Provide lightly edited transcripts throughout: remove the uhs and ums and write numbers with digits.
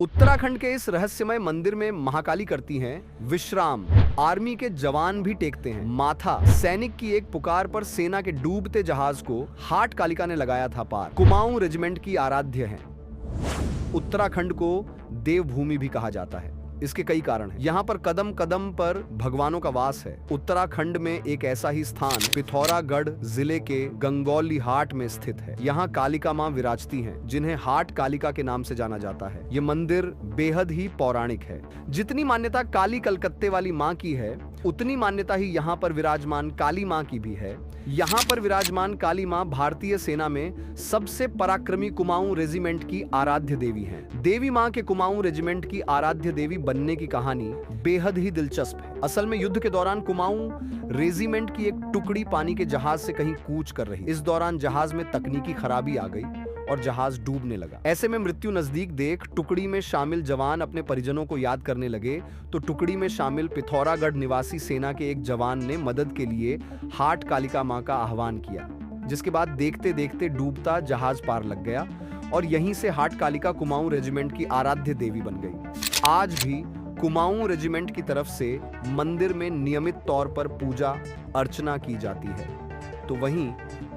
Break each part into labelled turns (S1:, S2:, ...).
S1: उत्तराखंड के इस रहस्यमय मंदिर में महाकाली करती हैं विश्राम। आर्मी के जवान भी टेकते हैं माथा। सैनिक की एक पुकार पर सेना के डूबते जहाज को हाट कालिका ने लगाया था पार। कुमाऊं रेजिमेंट की आराध्य हैं। उत्तराखंड को देवभूमि भी कहा जाता है। इसके कई कारण हैं। यहाँ पर कदम कदम पर भगवानों का वास है। उत्तराखंड में एक ऐसा ही स्थान पिथौरागढ़ जिले के गंगौली हाट में स्थित है। यहाँ कालिका मां विराजती हैं, जिन्हें हाट कालिका के नाम से जाना जाता है। ये मंदिर बेहद ही पौराणिक है। जितनी मान्यता काली कलकत्ते वाली मां की है, उतनी मान्यता ही यहाँ पर विराजमान काली मां की भी है। यहाँ पर विराजमान काली मां भारतीय सेना में सबसे पराक्रमी कुमाऊं रेजिमेंट की आराध्य देवी हैं। देवी मां के कुमाऊं रेजिमेंट की आराध्य देवी बनने की कहानी बेहद ही दिलचस्प है। असल में युद्ध के दौरान कुमाऊं रेजिमेंट की एक टुकड़ी पानी के जहाज से कहीं कूच कर रही। इस दौरान जहाज में तकनीकी खराबी आ गई और जहाज डूबने लगा। ऐसे में मृत्यु नजदीक देख टुकड़ी में शामिल जवान अपने परिजनों को याद करने लगे तो टुकड़ी में शामिल पिथौरागढ़ निवासी सेना के एक जवान ने मदद के लिए हाट कालिका मां का आह्वान किया, जिसके बाद देखते देखते डूबता जहाज पार लग गया और यहीं से हाट कालिका कुमाऊं रेजिमेंट की आराध्य देवी बन गई। आज भी कुमाऊं रेजिमेंट की तरफ से मंदिर में नियमित तौर पर पूजा अर्चना की जाती है। तो वहीं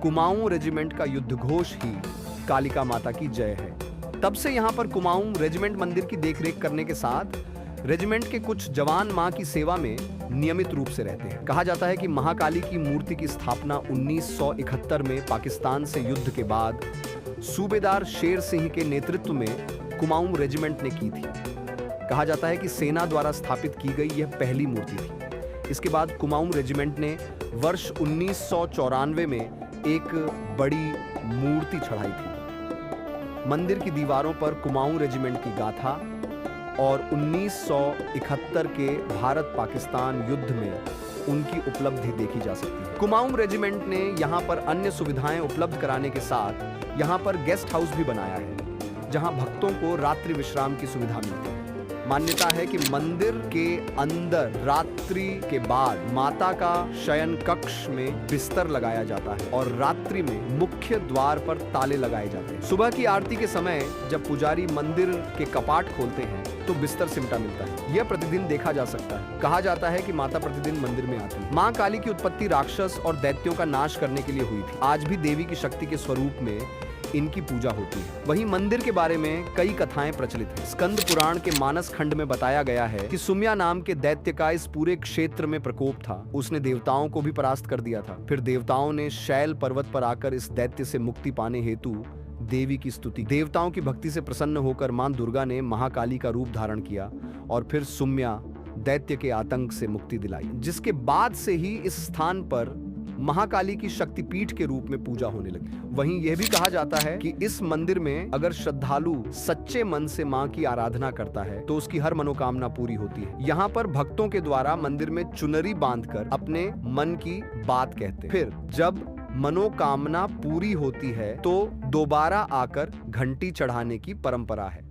S1: कुमाऊं रेजिमेंट का युद्ध घोष ही कालिका माता की जय है। तब से यहाँ पर कुमाऊं रेजिमेंट मंदिर की देखरेख करने के साथ रेजिमेंट के कुछ जवान मां की सेवा में नियमित रूप से रहते हैं। कहा जाता है कि महाकाली की मूर्ति की स्थापना 1971 में पाकिस्तान से युद्ध के बाद सूबेदार शेर सिंह के नेतृत्व में कुमाऊं रेजिमेंट ने की थी। कहा जाता है कि सेना द्वारा स्थापित की गई यह पहली मूर्ति थी। इसके बाद कुमाऊं रेजिमेंट ने वर्ष 1994 में एक बड़ी मूर्ति चढ़ाई थी। मंदिर की दीवारों पर कुमाऊं रेजिमेंट की गाथा और 1971 के भारत पाकिस्तान युद्ध में उनकी उपलब्धि देखी जा सकती है। कुमाऊं रेजिमेंट ने यहाँ पर अन्य सुविधाएं उपलब्ध कराने के साथ यहाँ पर गेस्ट हाउस भी बनाया है, जहाँ भक्तों को रात्रि विश्राम की सुविधा मिलती है। मान्यता है कि मंदिर के अंदर रात्रि के बाद माता का शयन कक्ष में बिस्तर लगाया जाता है और रात्रि में मुख्य द्वार पर ताले लगाए जाते हैं। सुबह की आरती के समय जब पुजारी मंदिर के कपाट खोलते हैं तो बिस्तर सिमटा मिलता है। यह प्रतिदिन देखा जा सकता है। कहा जाता है कि माता प्रतिदिन मंदिर में आती है। मां काली की उत्पत्ति राक्षस और दैत्यों का नाश करने के लिए हुई थी। आज भी देवी की शक्ति के स्वरूप में इनकी पूजा होती है। वहीं मंदिर के बारे में कई कथाएं प्रचलित हैं। स्कंद पुराण के मानस खंड में बताया गया है कि सुम्या नाम के दैत्य का इस पूरे क्षेत्र में प्रकोप था। उसने देवताओं को भी परास्त कर दिया था। फिर देवताओं ने शैल पर्वत पर आकर इस दैत्य से मुक्ति पाने हेतु देवी की स्तुति। देवताओं की भक्ति से प्रसन्न होकर मां दुर्गा ने महाकाली का रूप धारण किया और फिर सुम्या दैत्य के आतंक से मुक्ति दिलाई, जिसके बाद से ही इस स्थान पर महाकाली की शक्तिपीठ के रूप में पूजा होने लगी। वहीं यह भी कहा जाता है कि इस मंदिर में अगर श्रद्धालु सच्चे मन से मां की आराधना करता है तो उसकी हर मनोकामना पूरी होती है। यहाँ पर भक्तों के द्वारा मंदिर में चुनरी बांधकर अपने मन की बात कहते हैं। फिर जब मनोकामना पूरी होती है तो दोबारा आकर घंटी चढ़ाने की परंपरा है।